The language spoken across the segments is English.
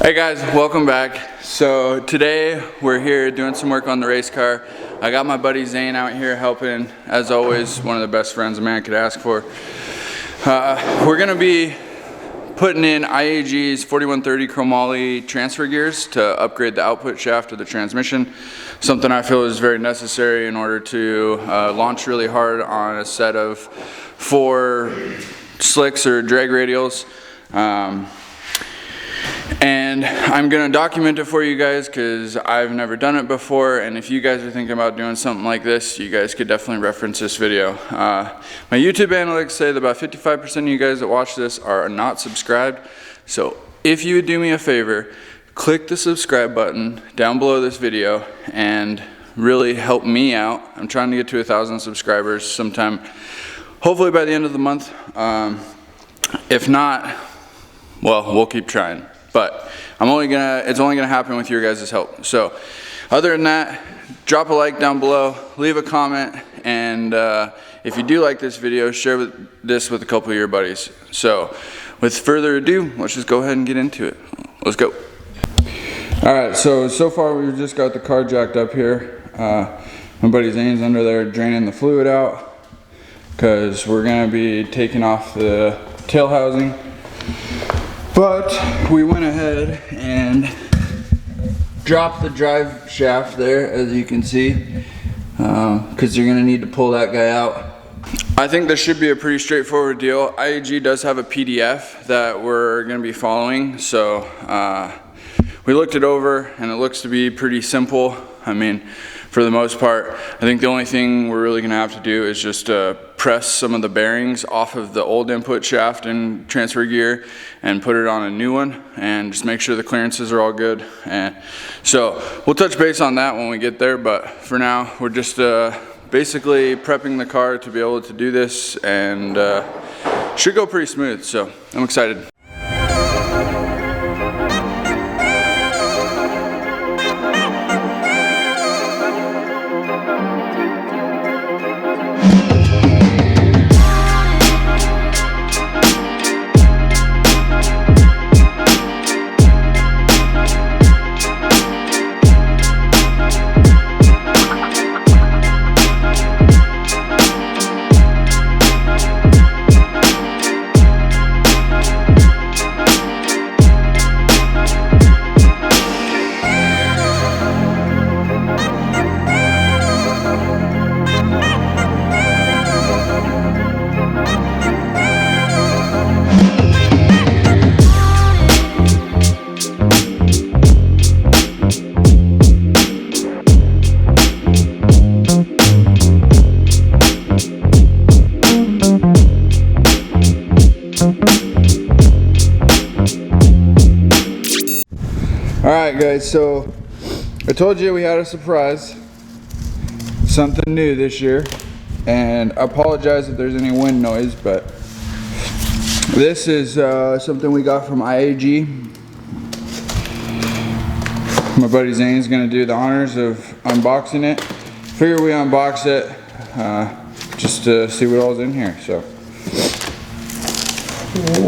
Hey guys, welcome back. So today we're here doing some work on the race car. I got my buddy Zane out here helping, as always, one of the best friends a man could ask for. We're gonna be putting in IAG's 4130 Chromoly transfer gears to upgrade the output shaft of the transmission. Something I feel is very necessary in order to launch really hard on a set of 4 slicks or drag radials. And I'm gonna document it for you guys because I've never done it before, and if you guys are thinking about doing something like this, you guys could definitely reference this video. My YouTube analytics say that about 55% of you guys that watch this are not subscribed, so if you would do me a favor, click the subscribe button down below this video and really help me out. I'm trying to get to 1,000 subscribers sometime, hopefully by the end of the month. If not, well, we'll keep trying. But it's only gonna happen with your guys' help. So other than that, drop a like down below, leave a comment, and if you do like this video, share this with a couple of your buddies. So with further ado, let's just go ahead and get into it. Let's go. All right, so far we've just got the car jacked up here. My buddy Zane's under there draining the fluid out because we're gonna be taking off the tail housing. But we went ahead and dropped the drive shaft there, as you can see, because you're gonna need to pull that guy out. I think this should be a pretty straightforward deal. IAG does have a PDF that we're gonna be following, so we looked it over and it looks to be pretty simple. I mean, for the most part, I think the only thing we're really gonna have to do is just press some of the bearings off of the old input shaft and transfer gear and put it on a new one and just make sure the clearances are all good. And so we'll touch base on that when we get there, but for now we're just basically prepping the car to be able to do this, and should go pretty smooth, so I'm excited. Alright guys, so I told you we had a surprise, something new this year, and I apologize if there's any wind noise, but this is something we got from IAG. My buddy Zane's gonna do the honors of unboxing it. Figure we unbox it just to see what all's in here. So,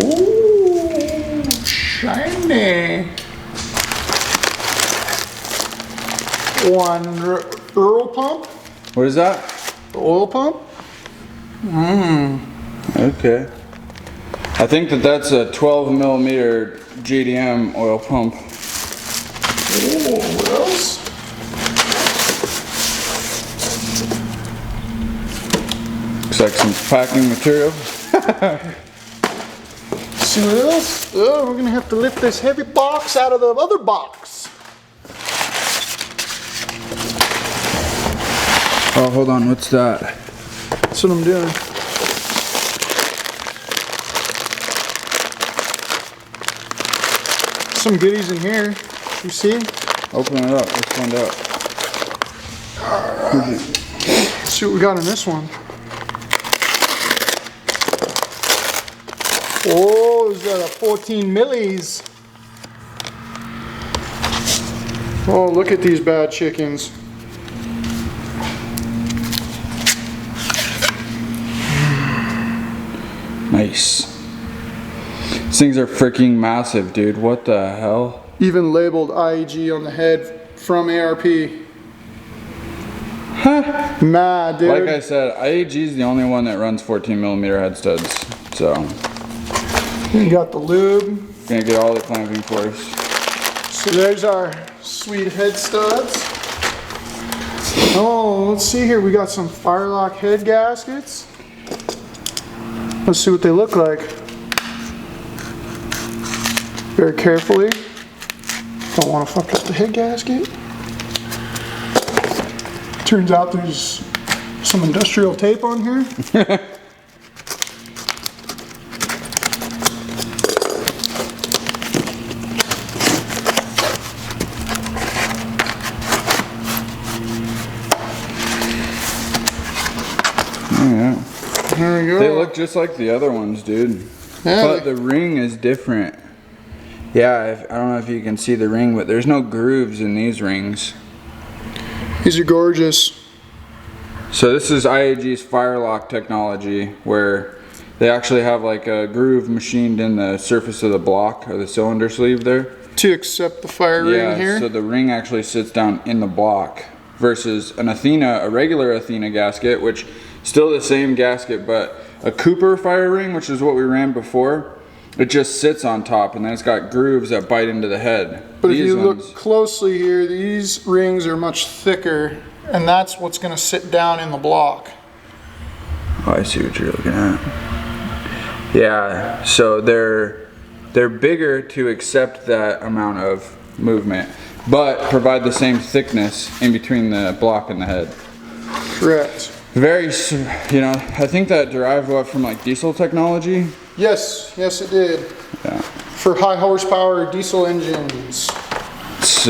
ooh, shiny. One oil pump. What is that? The oil pump. Okay. I think that's a 12mm JDM oil pump. Oh, what else? Looks like some packing material. See what else? Oh, we're gonna have to lift this heavy box out of the other box. Oh, hold on, what's that? That's what I'm doing. Some goodies in here, you see? Open it up, let's find out. Let's see what we got in this one. Oh, is that a 14 millis? Oh, look at these bad chickens. Nice. These things are freaking massive, dude. What the hell? Even labeled IEG on the head from ARP. Huh. Mad, dude. Like I said, IEG is the only one that runs 14mm head studs. So. You got the lube. Gonna get all the clamping force. So there's our sweet head studs. Oh, let's see here. We got some Firelock head gaskets. Let's see what they look like. Very carefully. Don't want to fuck up the head gasket. Turns out there's some industrial tape on here. Yeah. There we go. They look just like the other ones, dude. Yeah, but the ring is different. Yeah, I don't know if you can see the ring, but there's no grooves in these rings. These are gorgeous. So this is IAG's Firelock technology, where they actually have like a groove machined in the surface of the block or the cylinder sleeve there. To accept the fire ring here. Yeah, so the ring actually sits down in the block versus an Athena, a regular Athena gasket, which still the same gasket, but a Cooper fire ring, which is what we ran before, it just sits on top and then it's got grooves that bite into the head. But if you look closely here, these rings are much thicker, and that's what's going to sit down in the block. Oh, I see what you're looking at. Yeah, so they're bigger to accept that amount of movement, but provide the same thickness in between the block and the head. Correct. Very, you know, I think that derived what from like diesel technology. Yes, yes it did. Yeah. For high horsepower diesel engines. It's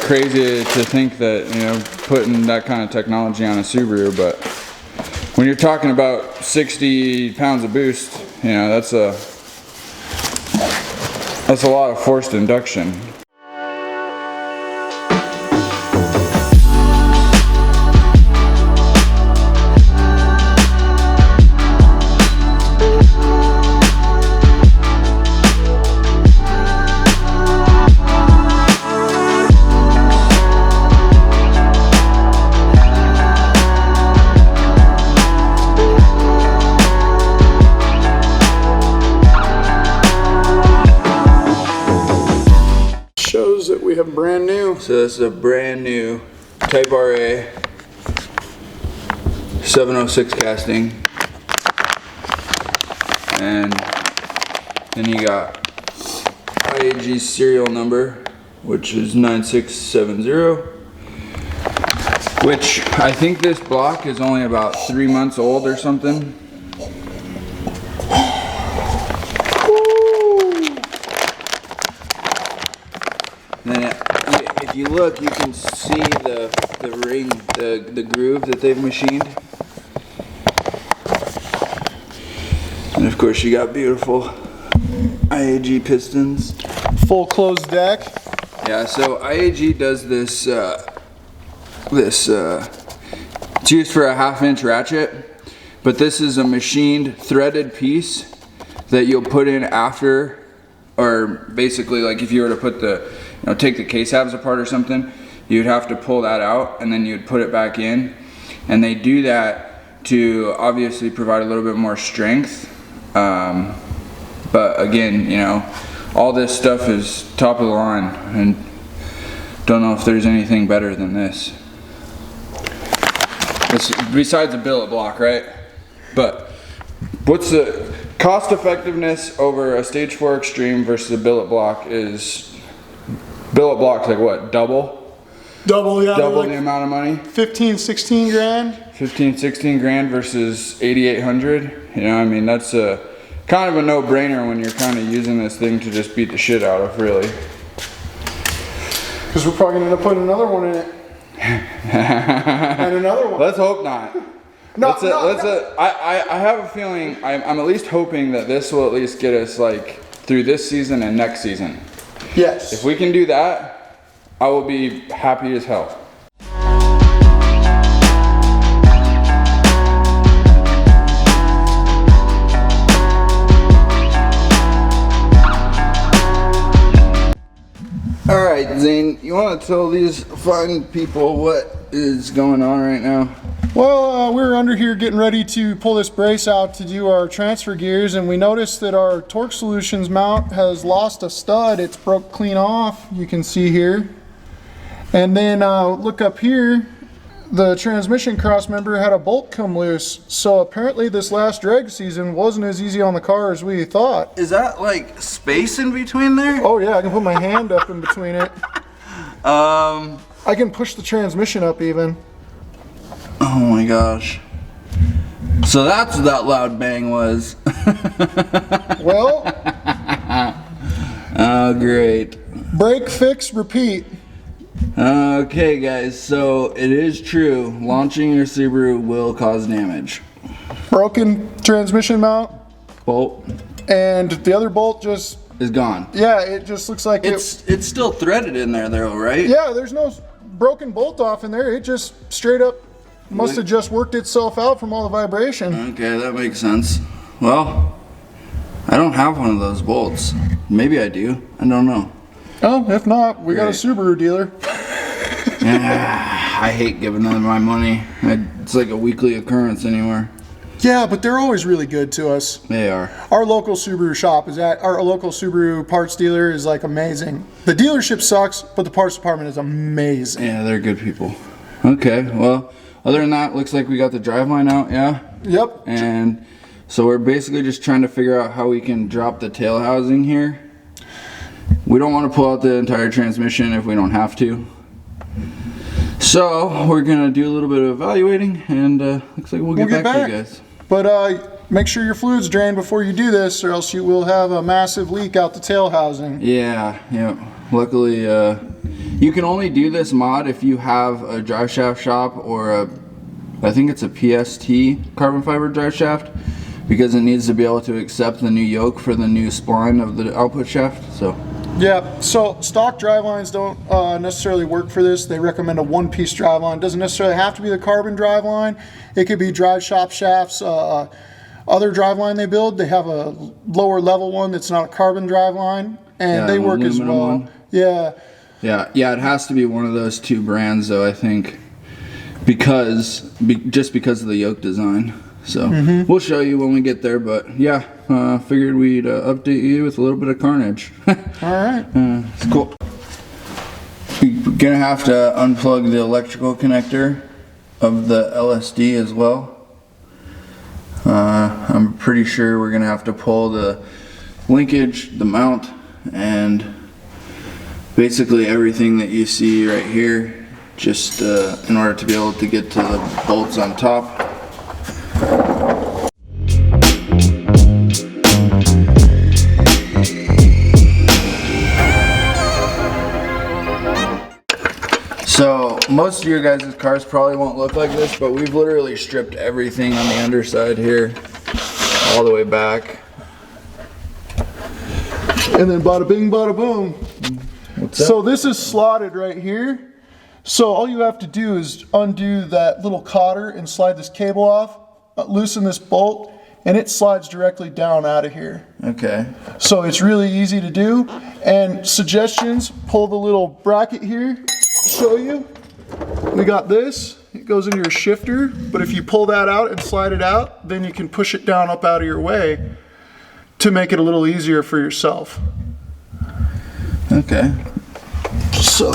crazy to think that, you know, putting that kind of technology on a Subaru, but when you're talking about 60 pounds of boost, you know, that's a lot of forced induction. Shows that we have brand new. So this is a brand new Type RA 706 casting, and then you got IAG's serial number, which is 9670, which I think this block is only about 3 months old or something. Then if you look, you can see the ring, the groove that they've machined. And of course you got beautiful IAG pistons. Full closed deck. Yeah, so IAG does this, it's used for a 1/2-inch ratchet, but this is a machined threaded piece that you'll put in after, or basically like if you were to put take the case halves apart or something, you'd have to pull that out and then you'd put it back in. And they do that to obviously provide a little bit more strength. But again, you know, all this stuff is top of the line, and don't know if there's anything better than this. Besides a billet block, right? But what's the cost effectiveness over a stage 4 extreme versus a billet block is, billet block's like what, double? Double, yeah. Double like the amount of money? 15, 16 grand. 15, 16 grand versus 8,800. You know, I mean, that's a kind of a no-brainer when you're kind of using this thing to just beat the shit out of, really. Because we're probably going to end up putting another one in it. And another one. Let's hope not. I have a feeling, I'm at least hoping that this will at least get us like through this season and next season. Yes. If we can do that, I will be happy as hell. All right, Zane, you want to tell these fine people what is going on right now? Well, we're under here getting ready to pull this brace out to do our transfer gears, and we noticed that our Torque Solutions mount has lost a stud. It's broke clean off, you can see here. And then look up here, the transmission cross member had a bolt come loose. So apparently this last drag season wasn't as easy on the car as we thought. Is that like space in between there? Oh yeah, I can put my hand up in between it. I can push the transmission up even. Oh my gosh. So that's what that loud bang was. Well. Oh, great. Break, fix, repeat. Okay guys, so it is true, launching your Subaru will cause damage. Broken transmission mount. Bolt. And the other bolt just is gone. Yeah, it just looks like it's still threaded in there though, right? Yeah, there's no broken bolt off in there. It just straight up must have just worked itself out from all the vibration. Okay, that makes sense. Well, I don't have one of those bolts. Maybe I do. I don't know. Oh, if not, we got a Subaru dealer. I hate giving them my money. It's like a weekly occurrence anymore. Yeah, but they're always really good to us. They are. Our local Subaru shop our local Subaru parts dealer is like amazing. The dealership sucks, but the parts department is amazing. Yeah, they're good people. Okay, well, other than that, looks like we got the driveline out, yeah? Yep. And so we're basically just trying to figure out how we can drop the tail housing here. We don't want to pull out the entire transmission if we don't have to. So we're gonna do a little bit of evaluating, and looks like we'll get back to you guys. But make sure your fluid's drained before you do this, or else you will have a massive leak out the tail housing. Yeah. Luckily, you can only do this mod if you have a drive shaft shop or I think it's a PST carbon fiber drive shaft, because it needs to be able to accept the new yoke for the new spline of the output shaft. So. Yeah, so stock drivelines don't necessarily work for this. They recommend a one-piece driveline. It doesn't necessarily have to be the carbon driveline. It could be drive shop shafts. Other driveline they build, they have a lower level one that's not a carbon driveline, and they work as well. One. Yeah. Yeah, it has to be one of those two brands though, I think, just because of the yoke design. So we'll show you when we get there, but yeah, figured we'd update you with a little bit of carnage. All right. It's cool. We're gonna have to unplug the electrical connector of the LSD as well. I'm pretty sure we're gonna have to pull the linkage, the mount, and basically everything that you see right here, just in order to be able to get to the bolts on top. So most of your guys' cars probably won't look like this, but we've literally stripped everything on the underside here all the way back. And then bada bing, bada boom. What's that? So this is slotted right here. So all you have to do is undo that little cotter and slide this cable off, loosen this bolt, and it slides directly down out of here. Okay. So it's really easy to do. And suggestions, pull the little bracket here. Show you. We got this. It goes into your shifter, but if you pull that out and slide it out, then you can push it down up out of your way to make it a little easier for yourself. Okay. So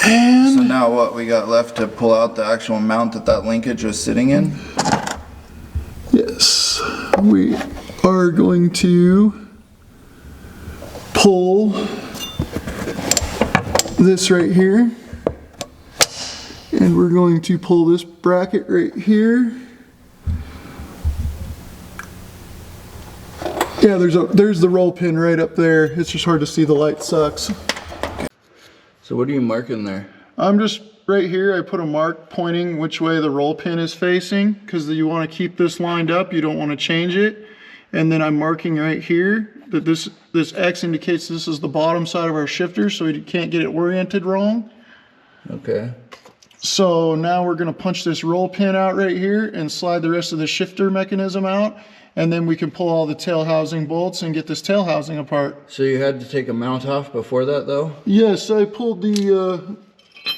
now what we got left to pull out the actual mount that linkage was sitting in? Yes, we are going to pull this right here, and we're going to pull this bracket right here. Yeah, there's the roll pin right up there. It's just hard to see, the light sucks. Okay. So what are you marking there? I'm just right here, I put a mark pointing which way the roll pin is facing, because you want to keep this lined up, you don't want to change it. And then I'm marking right here that this X indicates this is the bottom side of our shifter, so we can't get it oriented wrong. Okay. So now we're going to punch this roll pin out right here and slide the rest of the shifter mechanism out. and then we can pull all the tail housing bolts and get this tail housing apart. So you had to take a mount off before that though? Yes, I pulled the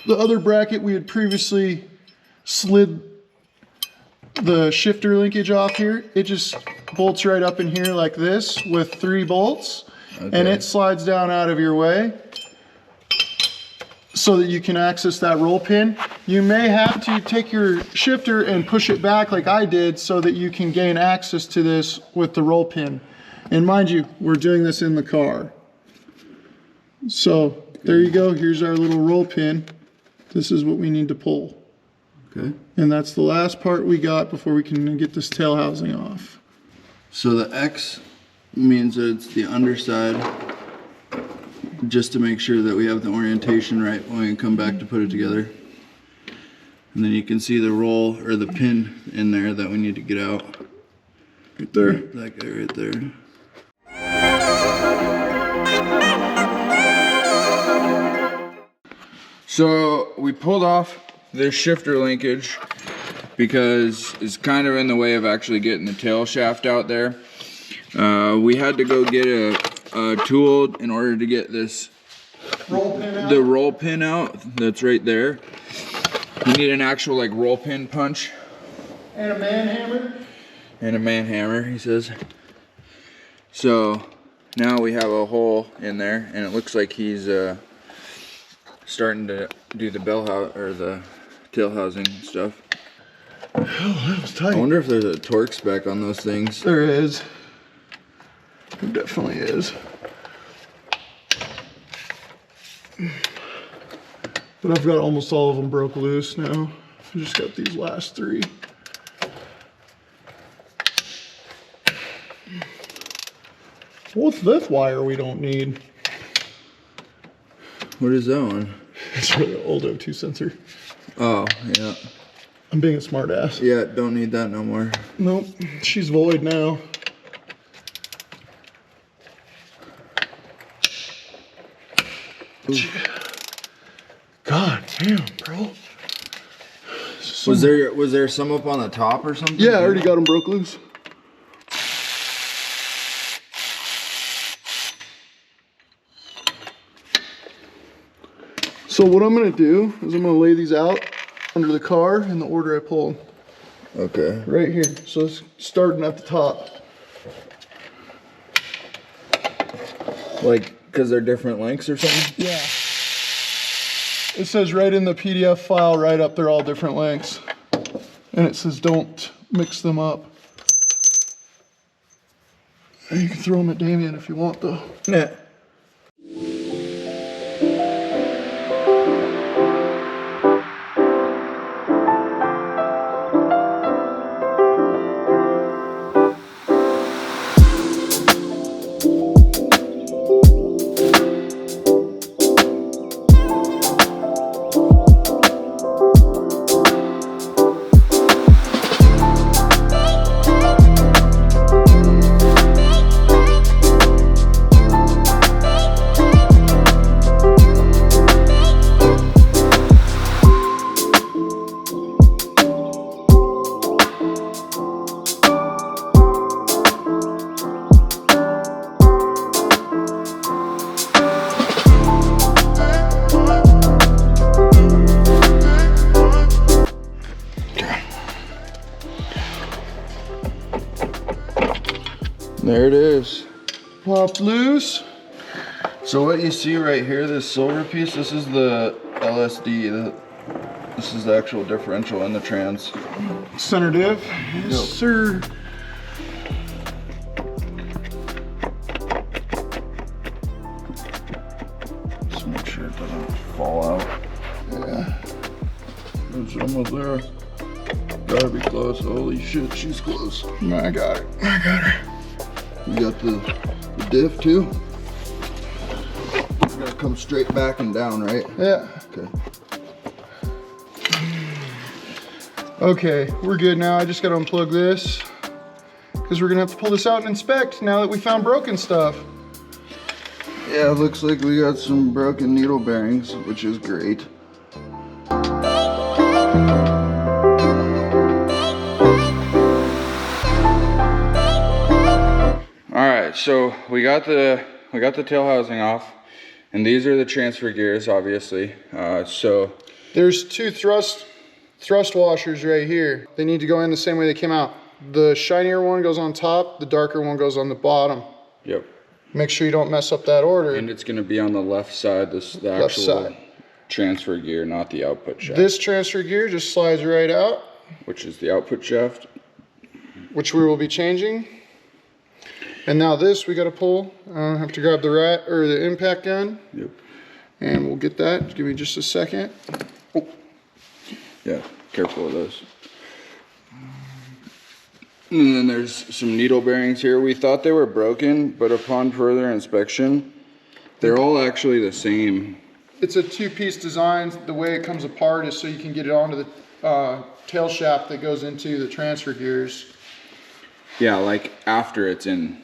other bracket. We had previously slid the shifter linkage off here. It just bolts right up in here like this with 3 bolts, and it slides down out of your way so that you can access that roll pin. You may have to take your shifter and push it back like I did so that you can gain access to this with the roll pin. And mind you, we're doing this in the car. So there you go, here's our little roll pin. This is what we need to pull. Okay. And that's the last part we got before we can get this tail housing off. So the X means that it's the underside, just to make sure that we have the orientation right when we come back to put it together. And then you can see the roll or the pin in there that we need to get out. Right there. That guy right there. So we pulled off this shifter linkage because it's kind of in the way of actually getting the tail shaft out there. We had to go get a tool in order to get this Roll pin out. the roll pin out. That's right there. You need an actual like roll pin punch And a man hammer. and a man hammer, he says. So now we have a hole in there, and it looks like he's starting to do the bell house or the tail housing stuff. Oh, that was I tight. wonder if there's a torque spec on those things. There is. There definitely is. But I've got almost all of them broke loose now. I just got these last 3. What's this wire we don't need? What is that one? It's for the old O2 sensor. Oh, yeah. I'm being a smart ass. Yeah, don't need that no more. Nope, she's void now. God damn, bro. Was there some up on the top or something? Yeah, I already got them broke loose. So what I'm gonna do is I'm gonna lay these out under the car in the order I pull them. Okay. Right here. So it's starting at the top. Like, because they're different lengths or something? Yeah. It says right in the PDF file, right up, they're all different lengths. And it says don't mix them up. And you can throw them at Damien if you want though. Yeah. There it is. Popped loose. So what you see right here, this silver piece, this is the LSD. This is the actual differential in the trans. Center div. Yes, sir. Just make sure it doesn't fall out. Yeah. It's almost there. Gotta be close. Holy shit, she's close. I got it. I got her. You got the diff too? It's gotta come straight back and down, right? Yeah. Okay. Okay, we're good now. I just gotta unplug this because we're gonna have to pull this out and inspect now that we found broken stuff. Yeah, it looks like we got some broken needle bearings, which is great. right, so we got the tail housing off, and these are the transfer gears, obviously. So there's two thrust washers right here. They need to go in the same way they came out. The shinier one goes on top, the darker one goes on the bottom. Yep. Make sure you don't mess up that order. And it's going to be on the left side, the Left actual side. transfer gear, not the output shaft. This transfer gear just slides right out, which is the output shaft. which we will be changing. And now this we got to pull. I have to grab the impact gun. Yep. And we'll get that. Give me just a second. Oh. Yeah, careful of those. And then there's some needle bearings here. We thought they were broken, but upon further inspection, they're all actually the same. It's a two-piece design. The way it comes apart is so you can get it onto the tail shaft that goes into the transfer gears. Yeah, like after it's in.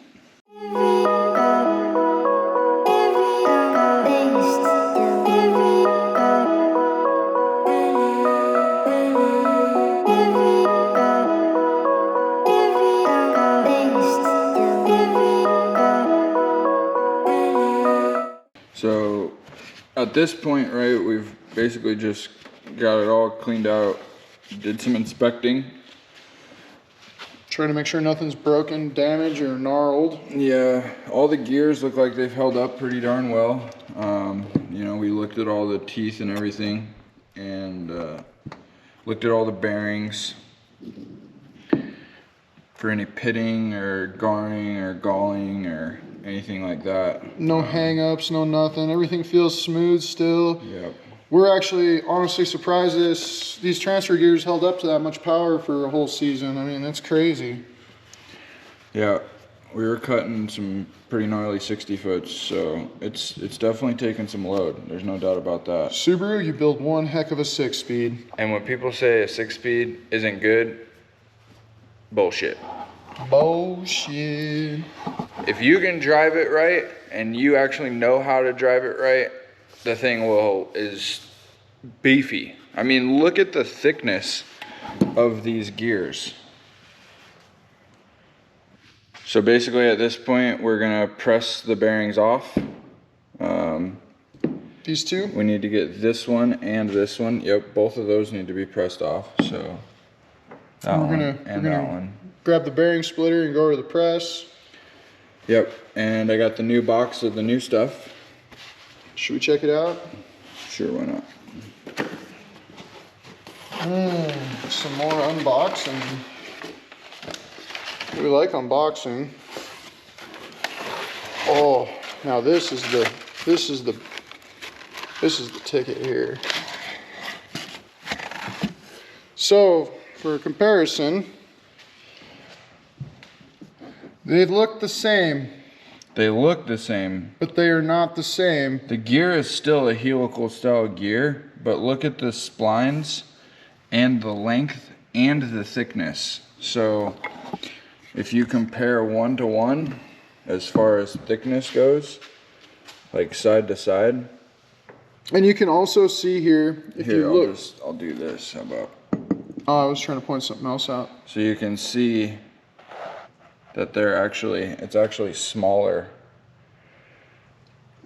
So at this point, right, we've basically just got it all cleaned out, did some inspecting. Trying to make sure nothing's broken, damaged, or gnarled. Yeah, all the gears look like they've held up pretty darn well. You know, we looked at all the teeth and everything, and looked at all the bearings for any pitting or garring or galling or anything like that. No hang-ups, no nothing. Everything feels smooth still. Yep. We're actually honestly surprised these transfer gears held up to that much power for a whole season. I mean, that's crazy. Yeah, we were cutting some pretty gnarly 60 foots, so it's definitely taking some load. There's no doubt about that. Subaru, you build one heck of a 6-speed. And when people say a 6-speed isn't good, bullshit. Bullshit. If you can drive it right and you actually know how to drive it right, the thing is beefy. I mean, look at the thickness of these gears. So basically at this point, we're gonna press the bearings off. These two? We need to get this one and this one. Yep, both of those need to be pressed off. So that We're one gonna and that one. grab the bearing splitter and go over to the press. Yep, and I got the new box of the new stuff. Should we check it out? Sure, why not? Some more unboxing. We like unboxing. Oh, now this is the ticket here. So, for comparison, they look the same, They look the same. but they are not the same. The gear is still a helical style gear, but look at the splines and the length and the thickness. So if you compare 1 to 1 as far as thickness goes, like side to side. And you can also see here, if Here, you look. I'll do this. How about? Oh, I was trying to point something else out. So you can see that it's actually smaller.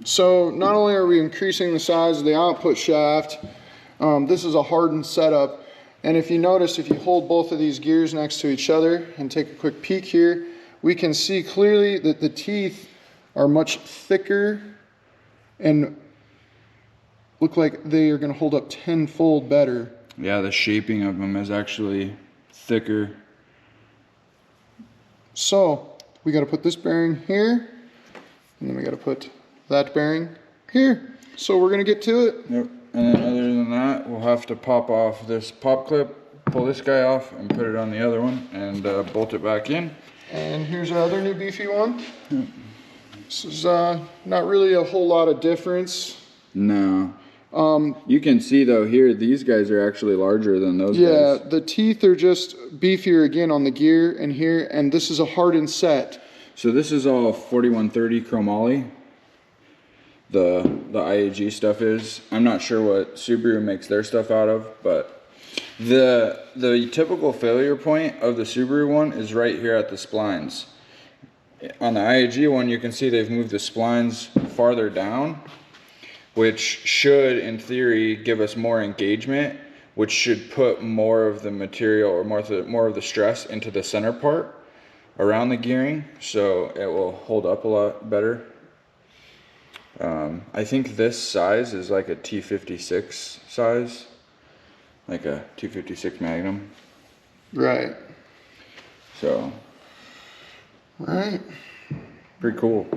So not only are we increasing the size of the output shaft, this is a hardened setup. And if you notice, if you hold both of these gears next to each other and take a quick peek here, we can see clearly that the teeth are much thicker and look like they are going to hold up tenfold better. Yeah, the shaping of them is actually thicker. So we got to put this bearing here, and then we got to put that bearing here. So we're going to get to it. Yep. And then other than that, we'll have to pop off this pop clip, pull this guy off, and put it on the other one, and bolt it back in. And here's our other new beefy one. This is not really a whole lot of difference. No. You can see though here, these guys are actually larger than those Yeah, guys. the teeth are just beefier again on the gear and here, and this is a hardened set. So this is all 4130 Chromoly. The IAG stuff is. I'm not sure what Subaru makes their stuff out of, but the typical failure point of the Subaru one is right here at the splines. on the IAG one, you can see they've moved the splines farther down, which should, in theory, give us more engagement, which should put more of the material or more of the stress into the center part around the gearing, so it will hold up a lot better. I think this size is like a T56 size, like a 256 Magnum. Right. So, Right. pretty cool.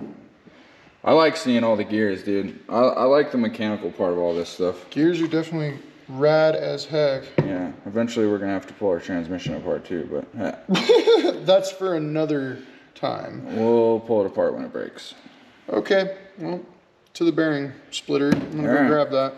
I like seeing all the gears, dude. I like the mechanical part of all this stuff. Gears are definitely rad as heck. Yeah, eventually we're gonna have to pull our transmission apart too, but That's for another time. we'll pull it apart when it breaks. Okay, well, to the bearing splitter. I'm gonna go Alright. grab that.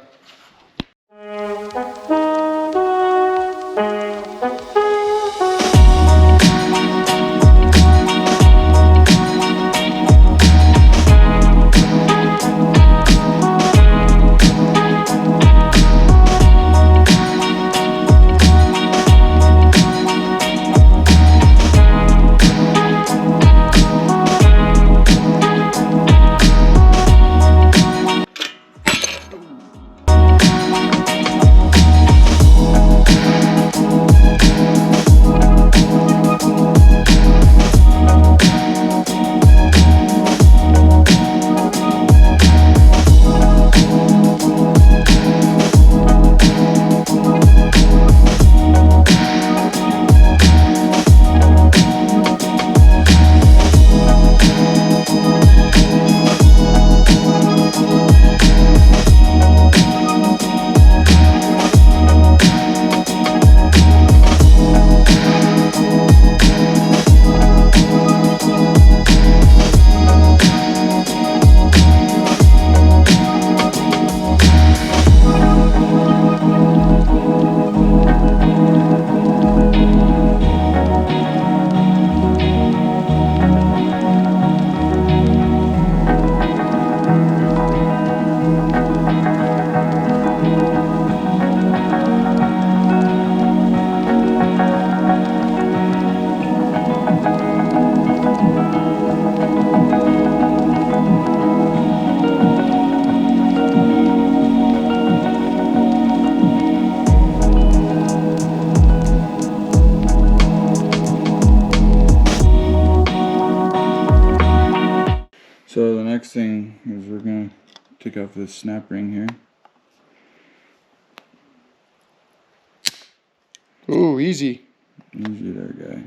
So the next thing is we're gonna take off this snap ring here. Ooh, easy. Easy there, guy.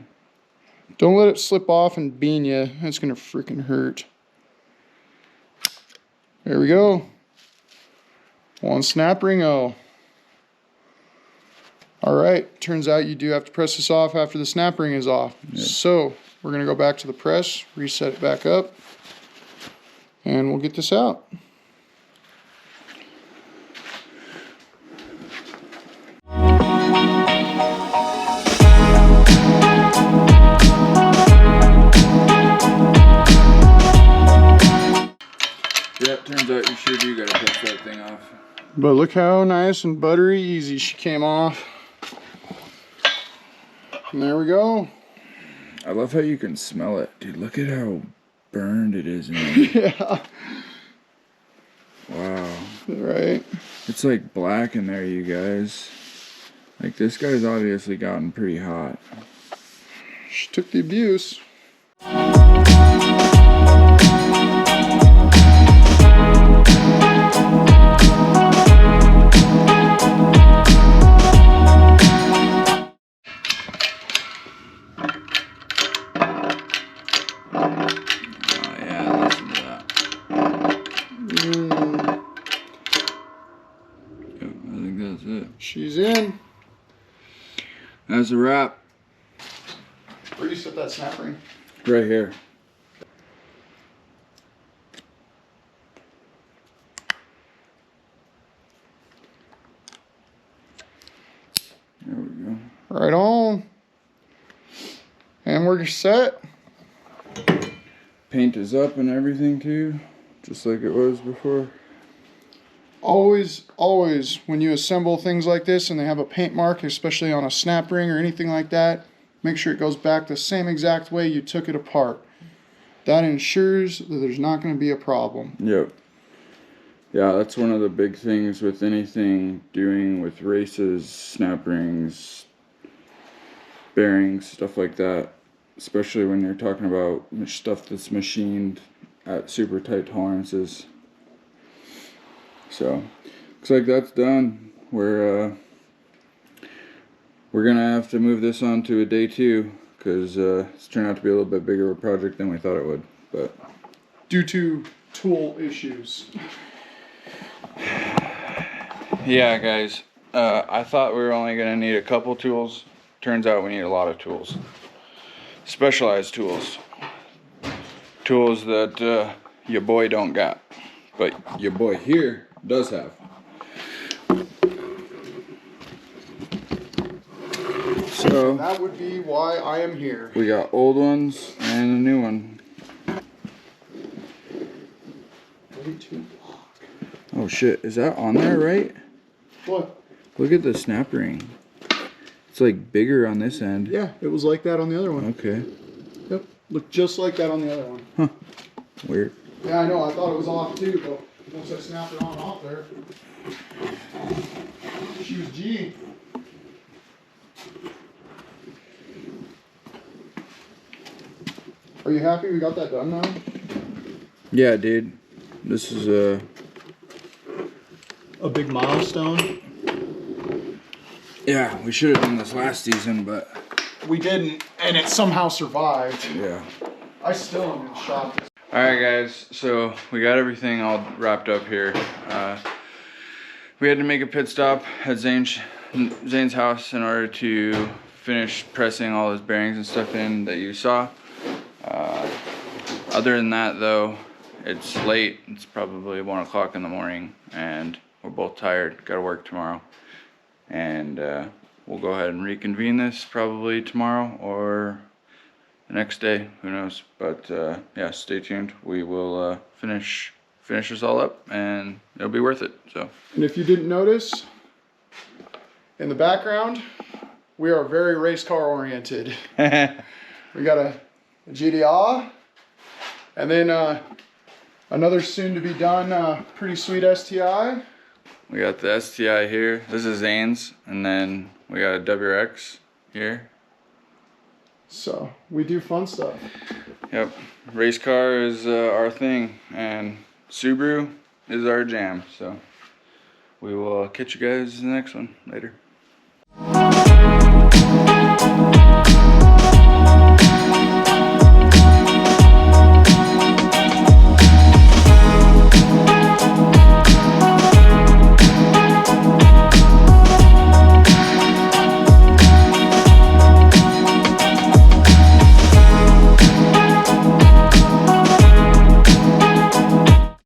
Don't let it slip off and bean you. That's gonna freaking hurt. There we go. One snap ring. Oh. All right. Turns out you do have to press this off after the snap ring is off. Yep. So we're gonna go back to the press, reset it back up, and we'll get this out. Yep, turns out you sure do gotta press that thing off. But look how nice and buttery easy she came off. And there we go. I love how you can smell it. Dude, look at how burned it is in there. Yeah. Wow. Right. It's like black in there, you guys. Like, this guy's obviously gotten pretty hot. She took the abuse. She's in. That's a wrap. Where do you set that snap ring? Right here. There we go. Right on. And we're set. Paint is up and everything too, just like it was before. Always, always, when you assemble things like this and they have a paint mark, especially on a snap ring or anything like that, make sure it goes back the same exact way you took it apart. That ensures that there's not going to be a problem. Yep. Yeah, that's one of the big things with anything doing with races, snap rings, bearings, stuff like that. Especially when you're talking about stuff that's machined at super tight tolerances. So, looks like that's done. We're gonna have to move this on to a day 2 because it's turned out to be a little bit bigger of a project than we thought it would. But Due to tool issues. yeah, guys, I thought we were only gonna need a couple tools. Turns out we need a lot of tools. Specialized tools. Tools that your boy don't got, but your boy here does have. So That would be why I am here. we got old ones and a new one. Oh shit, is that on there right? What? Look at the snap ring. It's like bigger on this end. Yeah, it was like that on the other one. Okay. Yep, looked just like that on the other one. Huh. Weird. Yeah, I know, I thought it was off too, but once I snapped it on and off there, she was G. Are you happy we got that done now? Yeah, dude. This is A big milestone. yeah, we should have done this last season, but We didn't, and it somehow survived. yeah. I still am in shock. Alright guys, so we got everything all wrapped up here. We had to make a pit stop at Zane's house in order to finish pressing all his bearings and stuff in that you saw. Other than that though, it's late. It's probably 1 o'clock in the morning and we're both tired. Gotta work tomorrow. And we'll go ahead and reconvene this probably tomorrow or the next day, who knows. But yeah, stay tuned. We will finish this all up and it'll be worth it. So And if you didn't notice, in the background, we are very race car oriented. We got a GDR, and then another soon to be done pretty sweet STI. we got the STI here. This is Zane's, and then we got a WRX here. So we do fun stuff. Yep, race car is our thing, and Suabru is our jam. So we will catch you guys in the next one later.